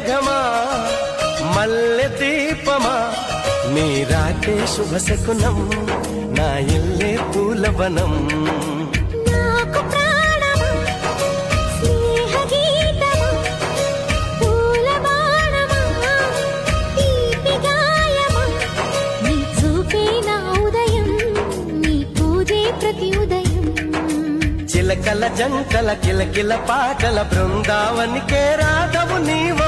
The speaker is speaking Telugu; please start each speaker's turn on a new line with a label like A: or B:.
A: మేఘమా మల్లె దీపమా నీరాకే శుభశకునం నా ఇల్లే పూలవనం
B: నాకు ప్రాణమా స్నేహ గీతమా పూల బాణమా తీపి గాయమా నీ చూపే నా ఉదయం నీ పూజే ప్రతి ఉదయం
A: చిలకల జంకల కిలకిల పాటల బృందావనికే రాధవు నీవ